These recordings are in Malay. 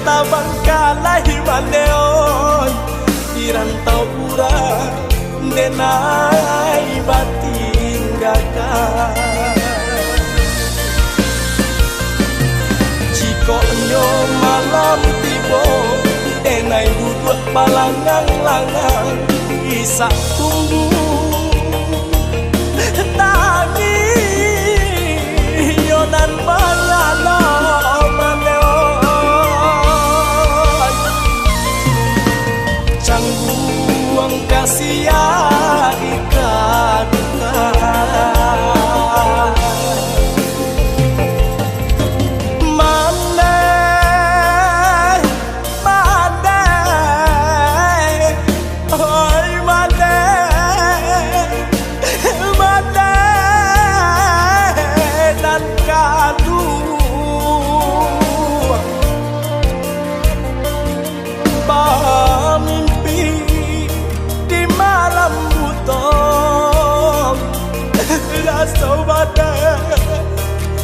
tabang kalai maneon di rantau urang denai batin gakak jikoknya malam tiba denai duduk balangang-langang isak tunggu tangi yonan balano maneon cangguang kasia ikaduka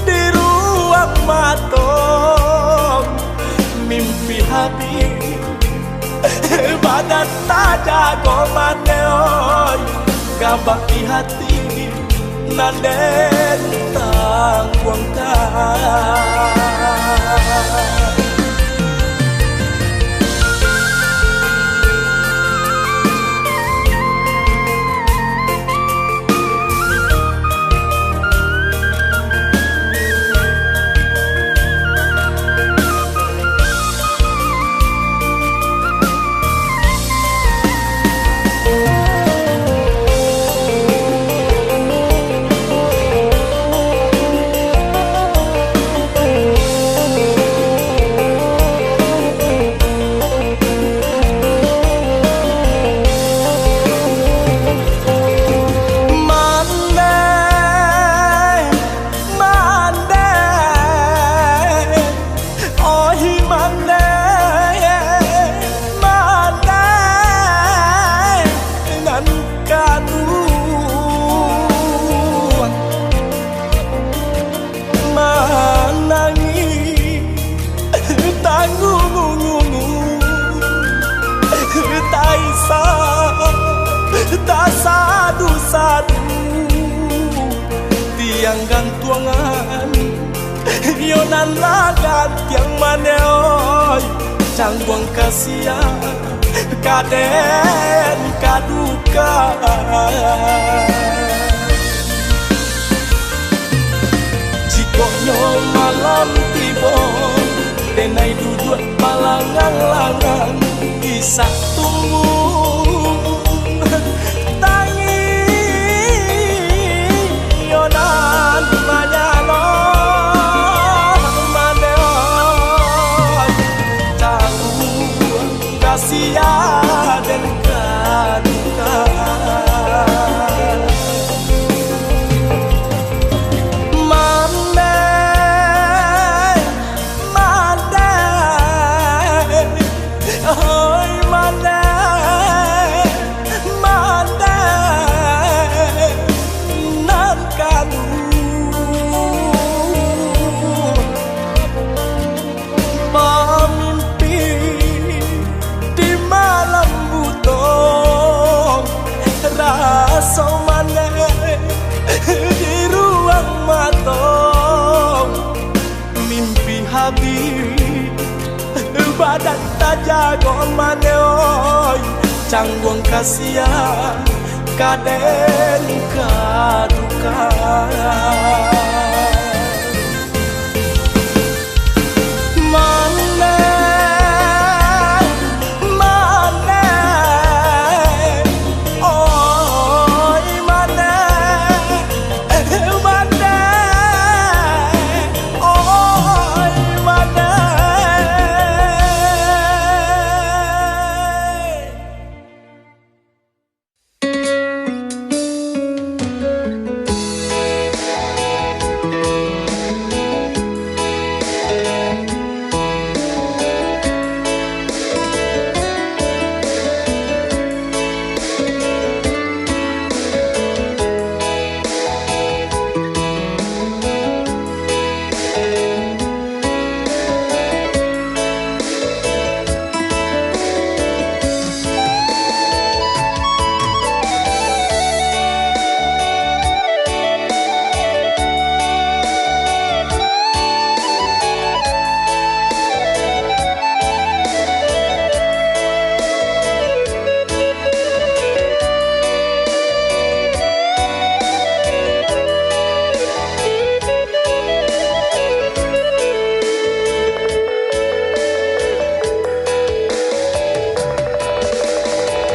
di ruang matom mimpi habis badan tak jago maneon gabak di hati nanden tangguang tak sadu-sadu tiang gantuangan yonan lagan tiang maneoi cangguang kasia kaden kaduka jikoknya malam tiba denai duduk balangang-langang isak tunggu sia dan kaduka mandai mandai oi mandai mandai nan kadu rasa mana di ruang matong mimpi habis badan tak jago maneoi cangguang kasia kaden kaduka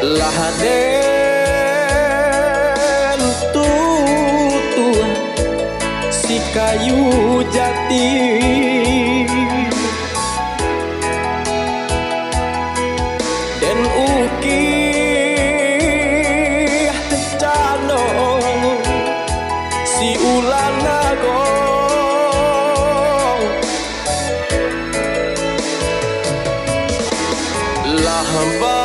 Lahaden tutur si kayu jati dan ukih cano si ulan nagong lahamba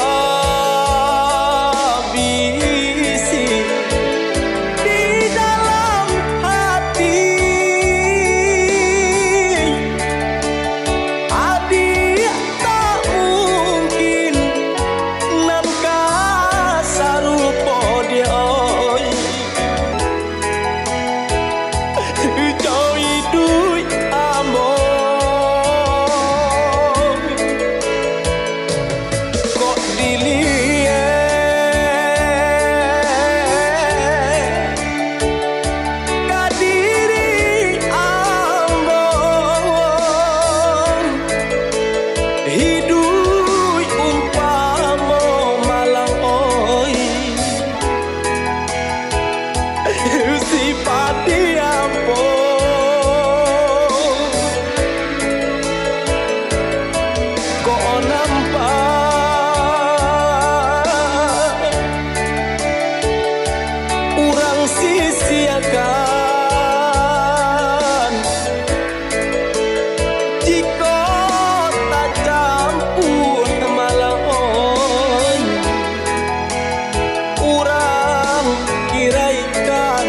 sisiakan jika tak campur malang urang kiraikan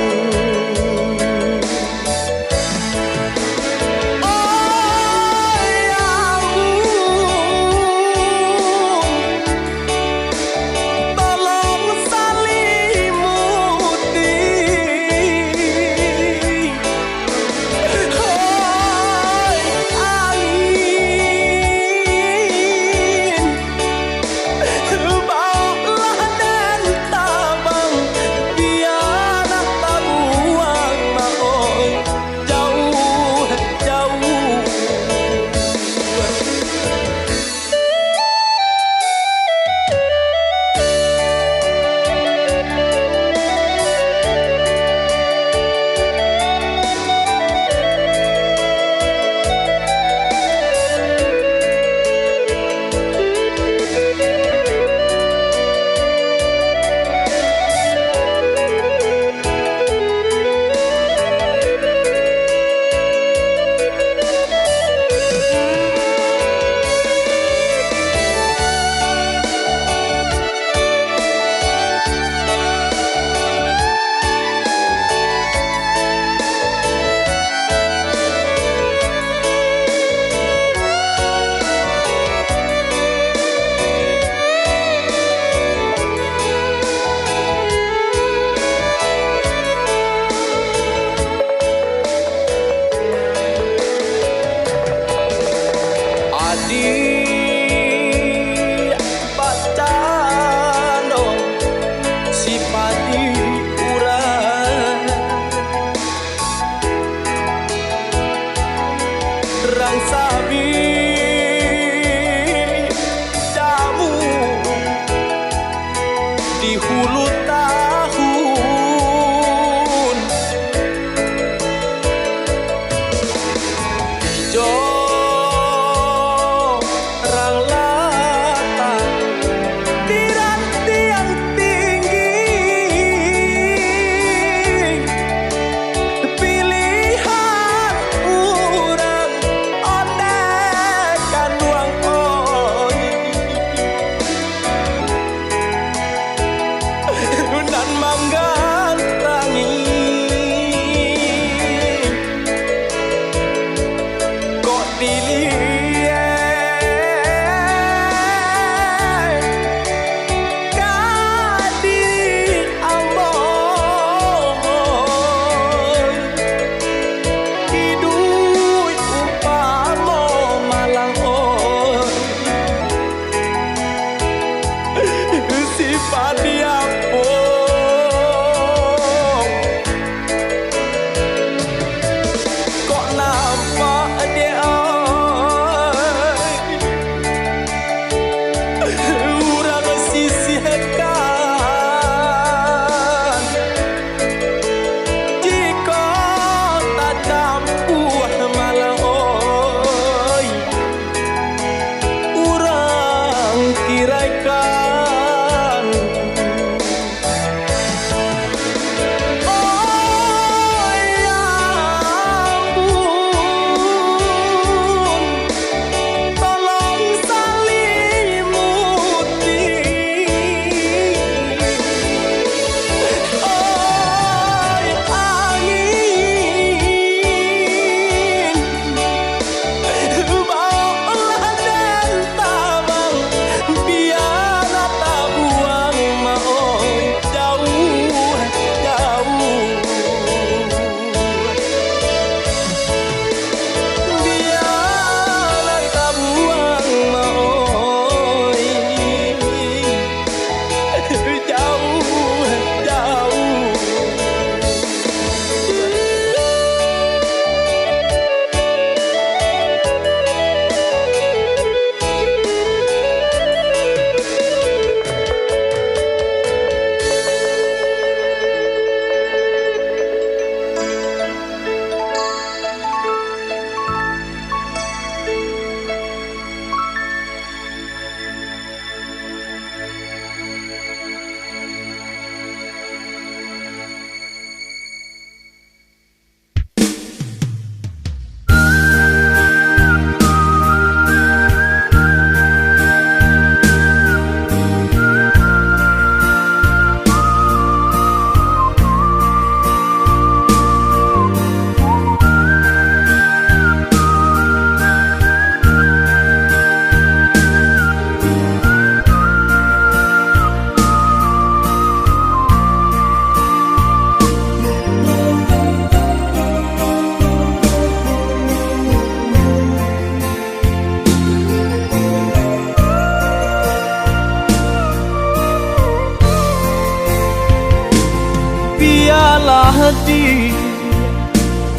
di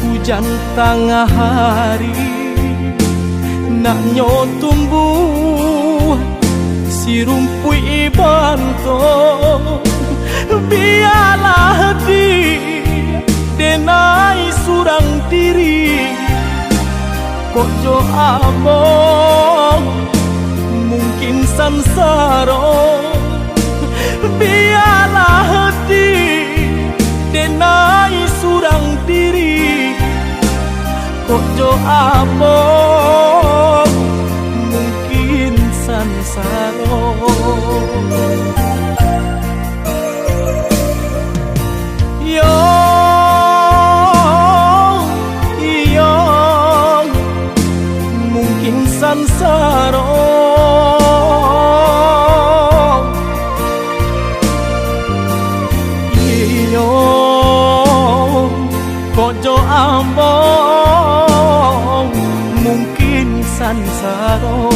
hujan tengah hari, naknya tumbuh si rumpui bantung. Biarlah dia denai surang diri, kok jo among mungkin sansaro. Biarlah dia denai surang diri, kok jo among mungkin sansaro. Mungkin sansaro. Kojo ambong mungkin sansaro.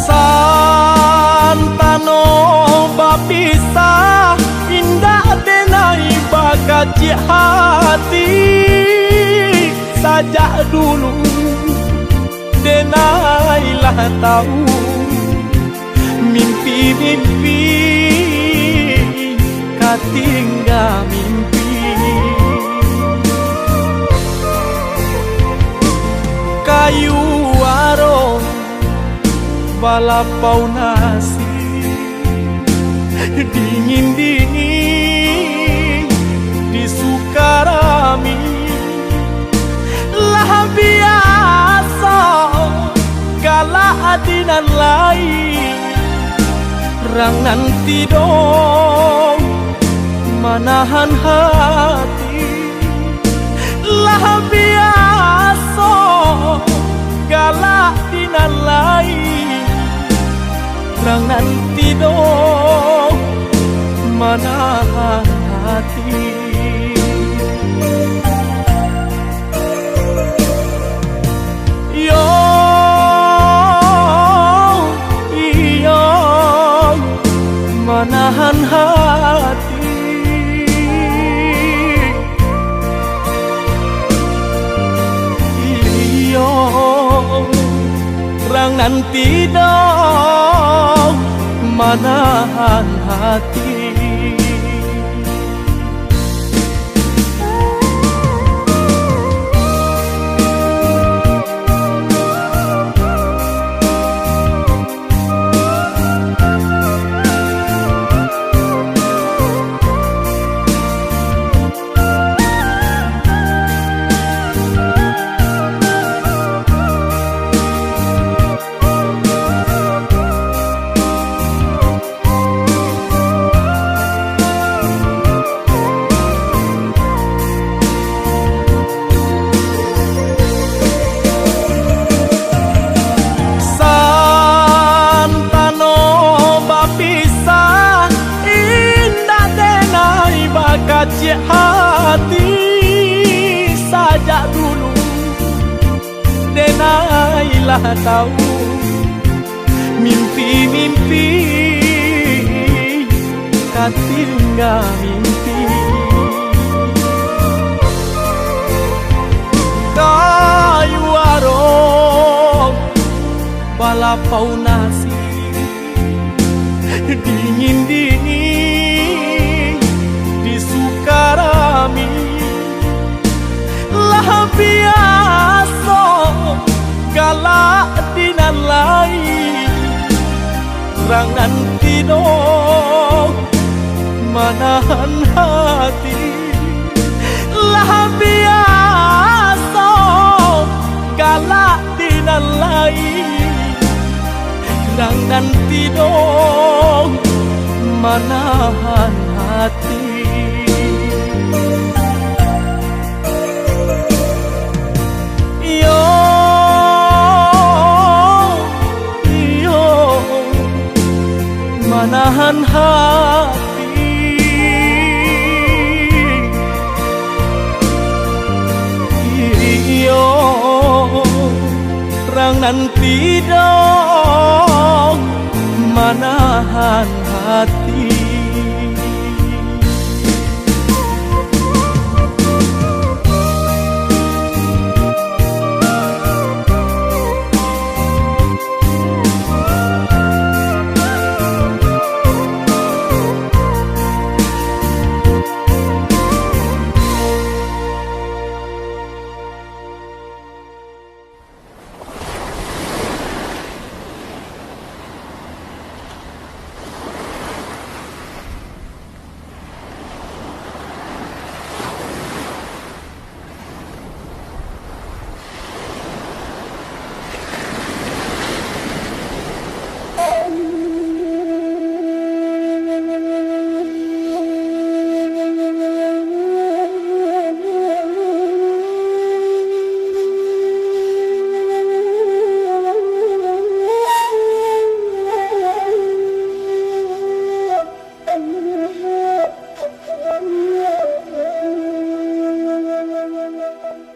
Santano babisa indah denai bakaji hati. Sajak dulu denailah tahu mimpi-mimpi katinggal mimpi. Kayu aro balapau nasi, dingin-dingin di Sukarami. Lah biasa kala adinan lain, rang nanti dong manahan hati. Lah biasa galak dinan lain, rang nanti dong manahan hati. Yo iyo manahan hati. Rang nanti dong manahan hati. Kacik hati sajak dulu denailah tahu mimpi-mimpi katinggal mimpi. Kayu aro balapau nasi, dingin-dingin Sukarami. Lah biasa galak dinan lain, rang nanti dong manahan hati. Lah biasa galak dinan lain, rang nanti dong manahan hati. Manahan hati. Iyo rang nanti dong manahan hati. hati.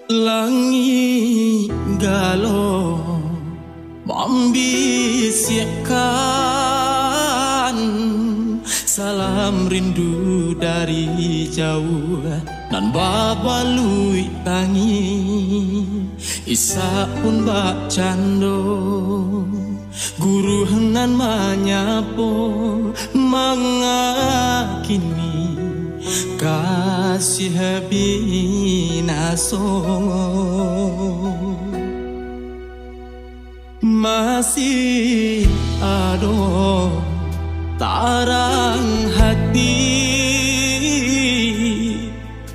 Langit galau membisikkan salam rindu dari jauh nan babalui tangi isa pun bak cando guru hengan menyapo mengakini kasih binaso masih ada tarang hati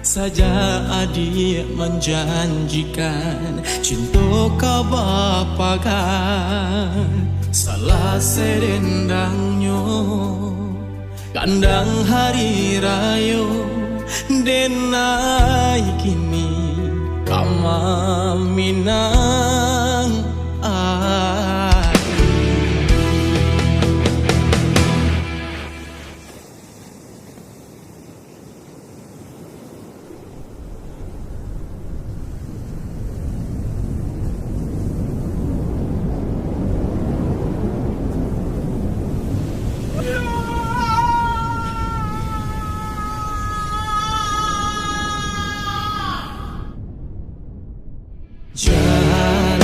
saja adik menjanjikan cinta kau bapakan salah serendangnya kandang hari raya denai kini kama minang jalan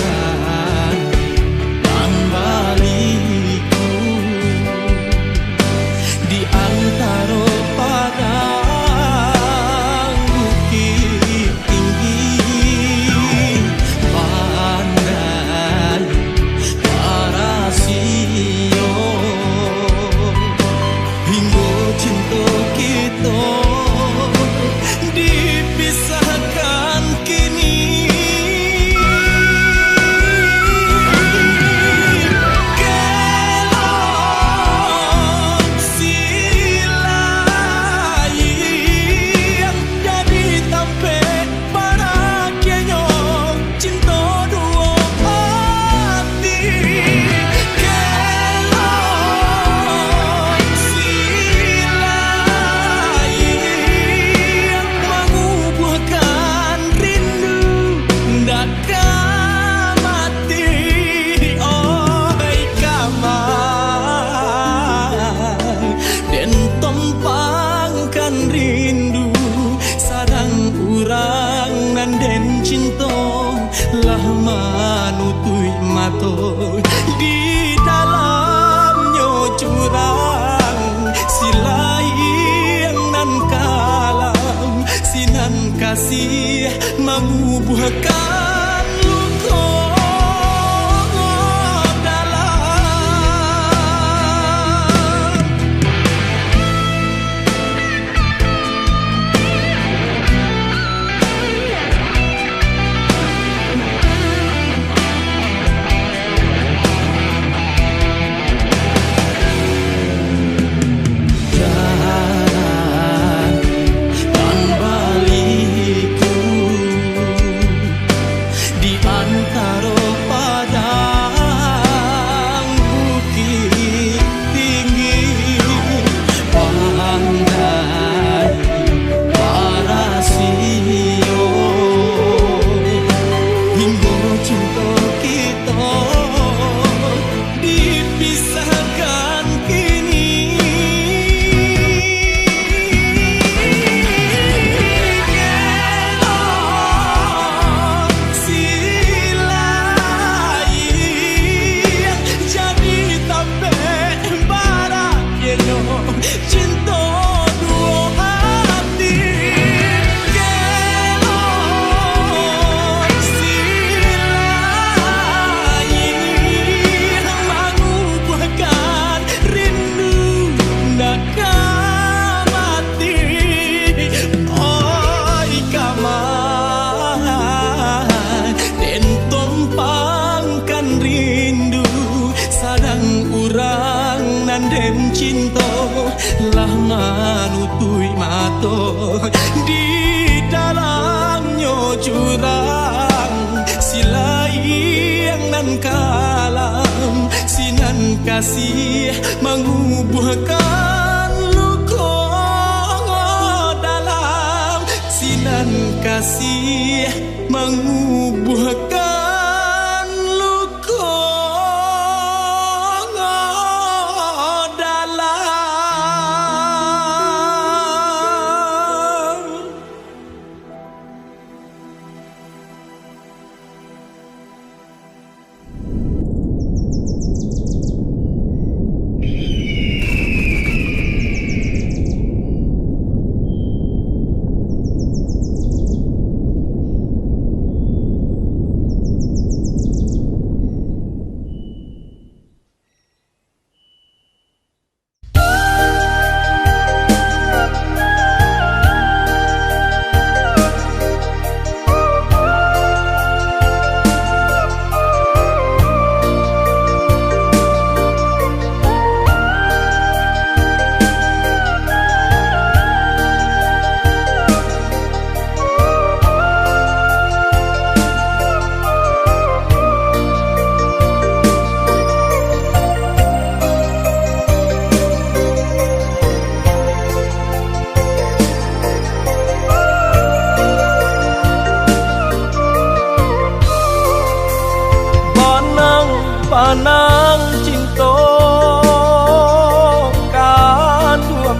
rindu sadang urang nan den cinta lah manutui mato di dalamnya jurang silai yang nan kalam sinan kasih mengubuhkan luka dalam sinan kasih mengubuhkan luka dalam. Panang cinta kaduam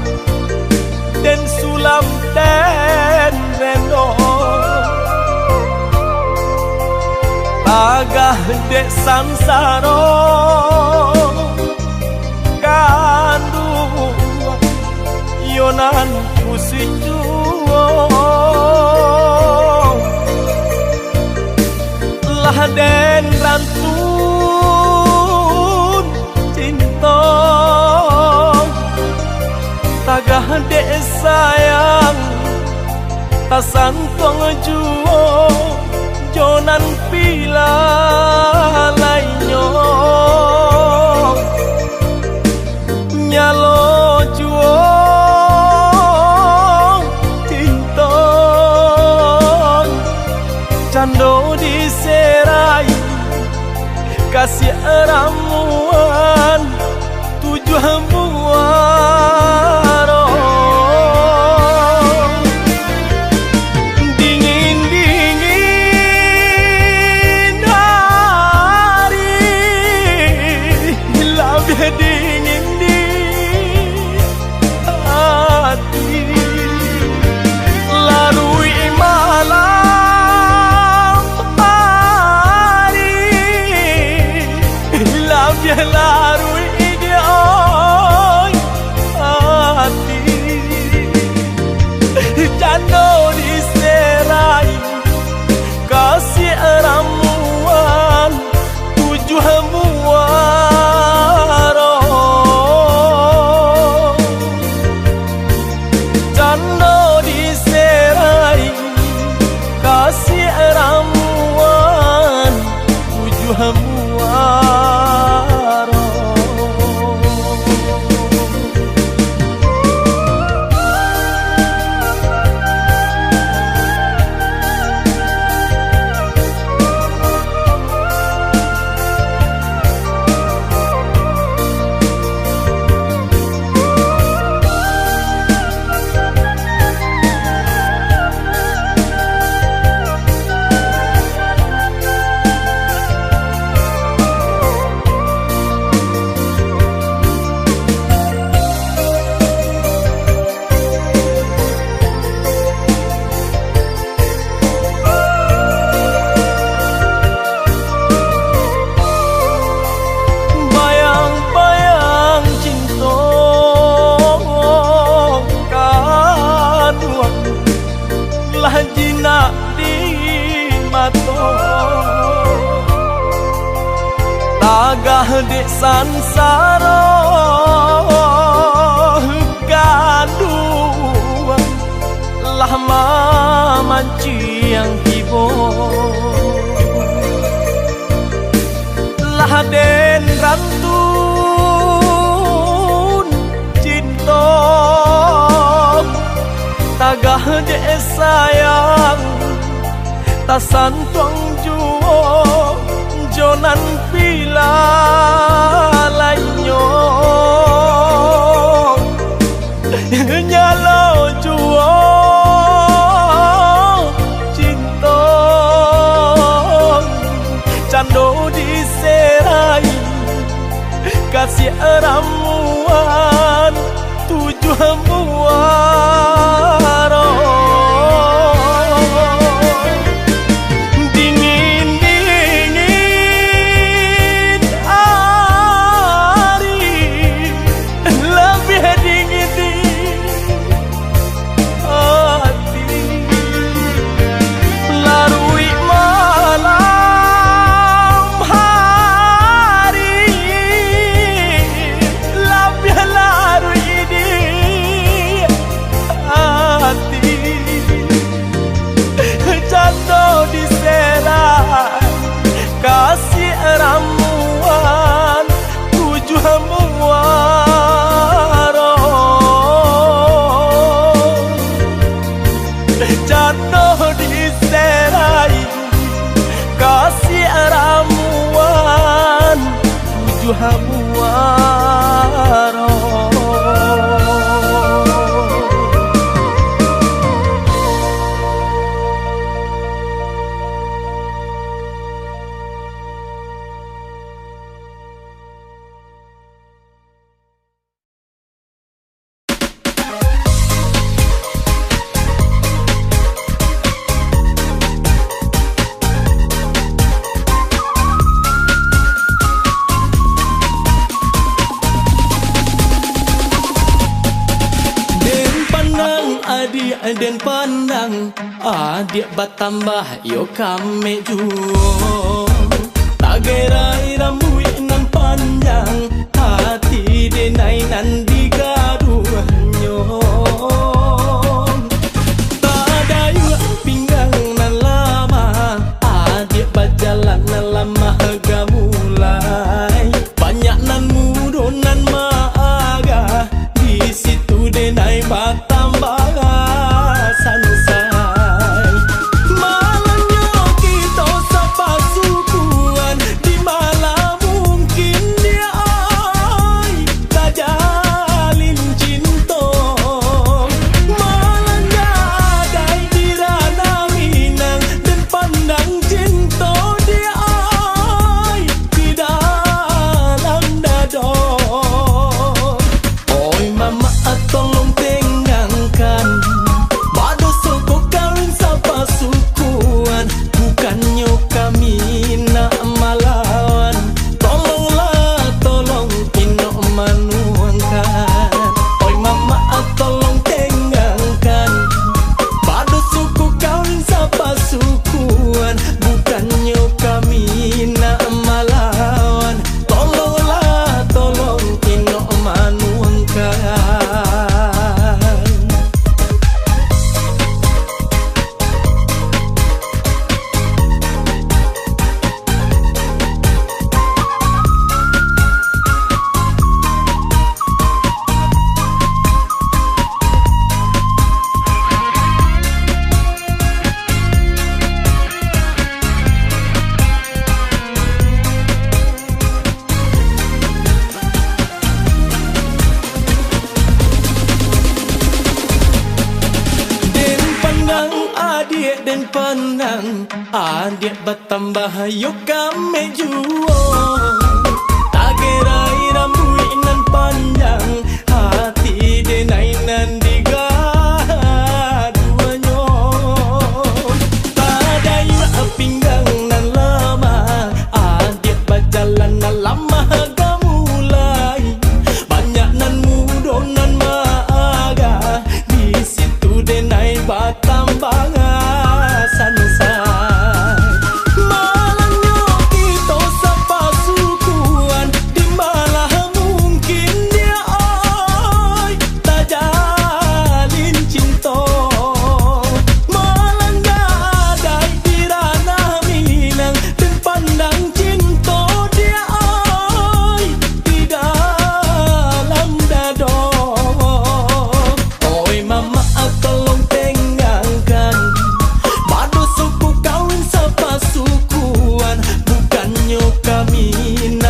dan sulam dan reno agah dek sansaro kaduam yonan kusijuo lah den rantu tagah dek sayang tasan tuang juo jonan pila lainyo nyalo juo tintong cando diserai kasih ramuan tujuan buaro dingin-dingin hari lebih dingin di hati larui malam hari lebih larui jano diserai kasih ramuan tujuh muaro jano diserai kasih ramuan tujuh muaro. Jinak di mato tagah dek sansaro gaduh lah mamanci yang hibo lah den rantun cinta tagah dek sayang tasan tuang juo jonan pila lainyo nyalo juo cinta cando diserai kasih ramuan tujuh muaro dingin hari lebih dingin di hati larui malam hari lebih larui di hati jatuh di serai kasih ramuan tujuh muaro jatuh di serai kasih ramuan tujuh muaro. Den pandang adik batambah yo kame juo tak gerai rambut nan panjang hati denai nan digaduhnya tak ada yuk pinggang nan lama adik berjalan nan lama gamulai banyak nan mudo nan maaga di situ denai batambah sansai malangnya kita sapa sukuan di malam mungkin dia ai tak jalin cinta malangnya ada di ranah Minang dan pandang cinta dia ai di dalam dada oi mama tolong tenggangkan bukannya kami nak melawan tolonglah tolong inok manuangkan oi mama tolong tenggangkan pada suku kawin sapa sukuan bukannya kami nak melawan tolonglah tolong inok manuangkan. Den pandang adik bertambah yuk kami juo tak gerai rambut nan panjang hati denai nan digaduhnya tak ada yuk pinggang nan lama adik berjalan nan lama gamulai banyak nan mudo nan maaga di situ denai batambang sansai malangnya kita sapa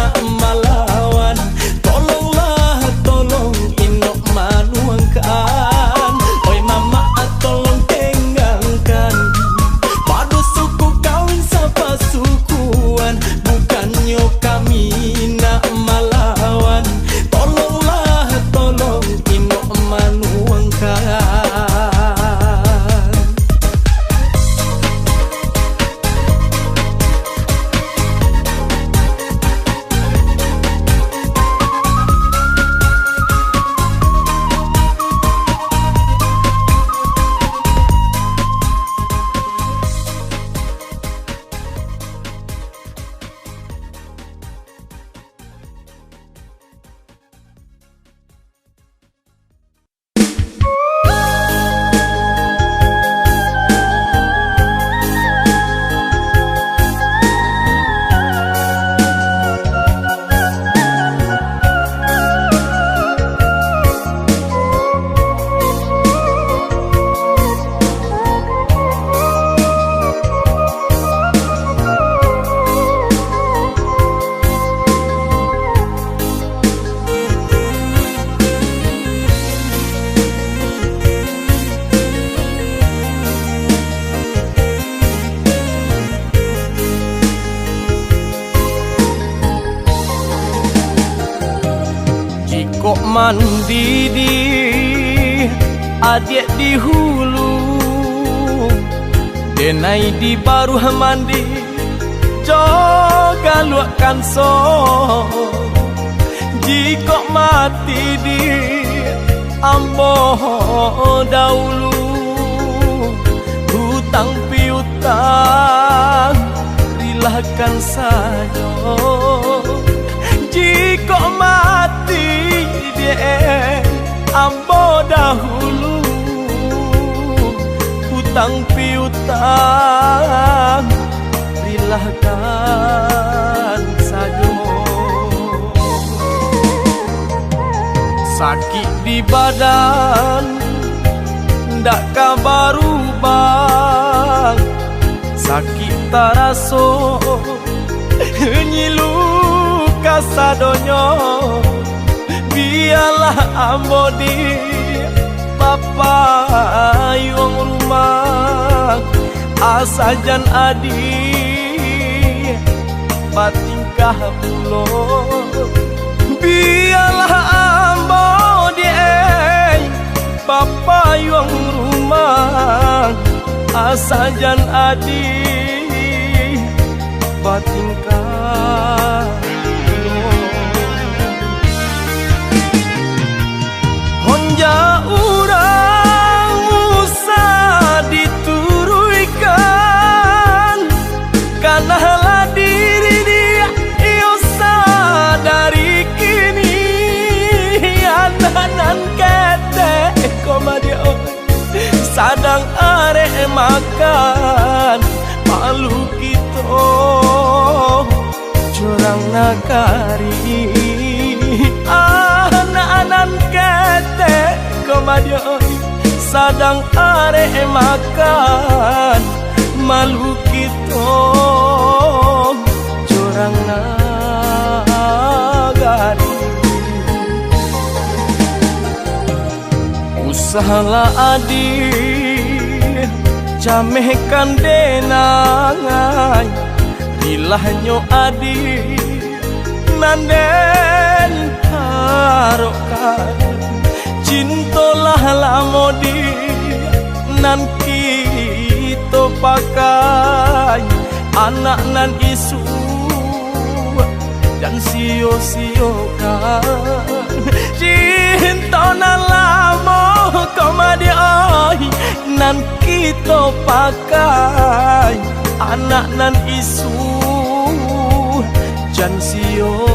nak melawan. Tolonglah, tolong Inok manuangkan. Oi mama tolong tengangkan. Padu suku kawin sapa sukuan. Bukannya kami nak melawan. Tolonglah, tolong Inok manuangkan. Kok mandi adik di hulu, denai di baru mandi, joga luakkan so. Jika mati di ambo dahulu, hutang piutang rilahkan saja. Jika mati dia ambo dahulu, hutang piutang rilahkan saja. Sakit di badan ndak kabaru bang, sakit taraso nyilu kasadonyo. Biarlah ambo di papa yung rumah, asajan adi batingkah bulo. Biarlah ambo di papa yung rumah, asajan adi batingkah. Honja urang usah diturunkan, karena diri dia iyo sadari kini. Ananan kete komadio sadang arek makan malu kito curang nakari. Anak-anak kete komadio sadang arek makan malu kito curang nagari. Usahalah adi jamehkan denangan, bilahnya adi nanden harokan. Cintolah lamodi nan kita pakai, anak nan isu dan sio-siokan. Cinta nan lamo komadioi nan kita pakai, anak nan isu dan sio-siokan.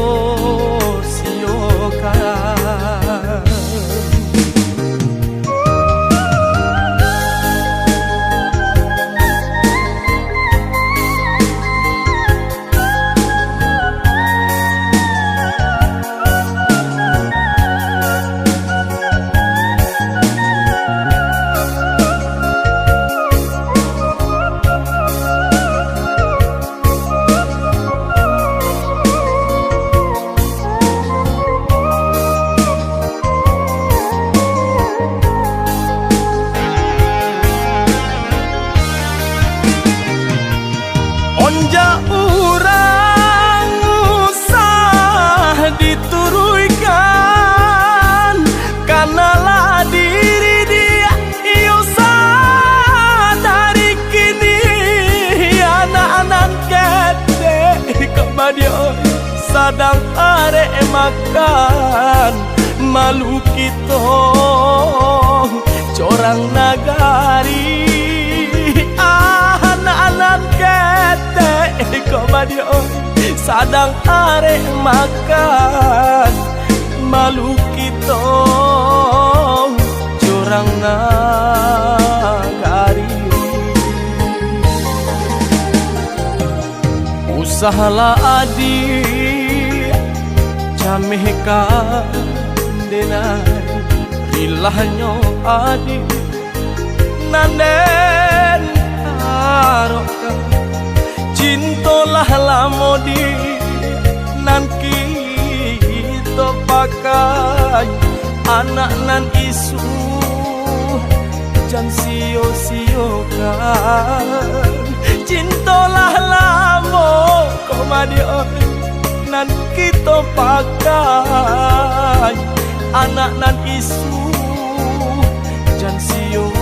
sadang arek makan malu kita corang nagari anak-anak ketek komadio sadang arek makan malu kita corang nagari usahalah adik camehkan denai rilahnya adik nanden harokan cintolah lamodi nan kita pakai anak nan isu jan sio-siokan cintolah lamo komadio nan kita pakai anak nan isu jan sio-siokan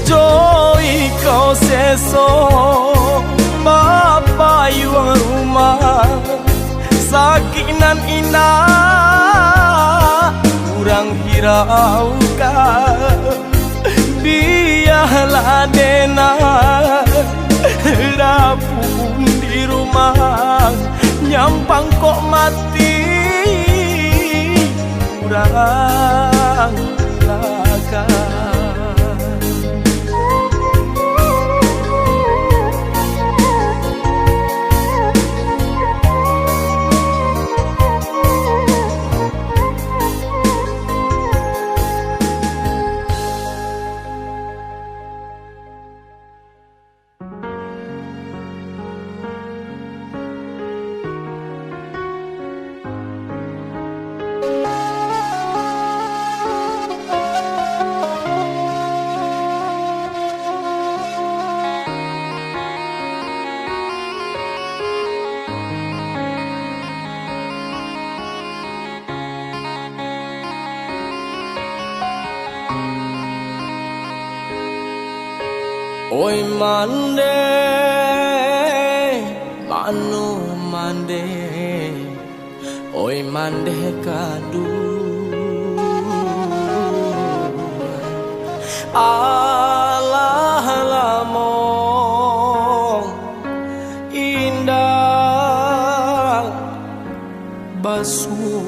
joy kau seso bapa yuang rumah sakit nan indah kurang hiraukan biarlah denai rapun di rumah nyampang kok mati kurang lakan oi mande manu mande oi mande kadu alah lamo indah basuh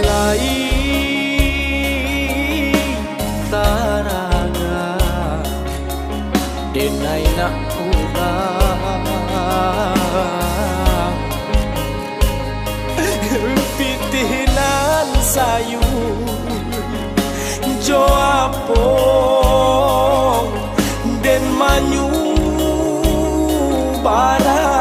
lai denai nak pulang pitinan sayu jo apong den manyu barang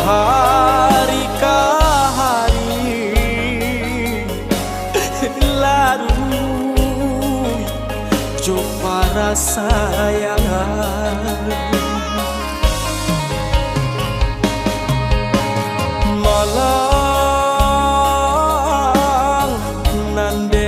hari ke hari larut coba rasayangan malang nande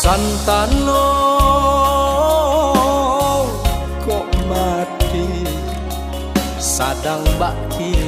Santano kok mati sadang bakti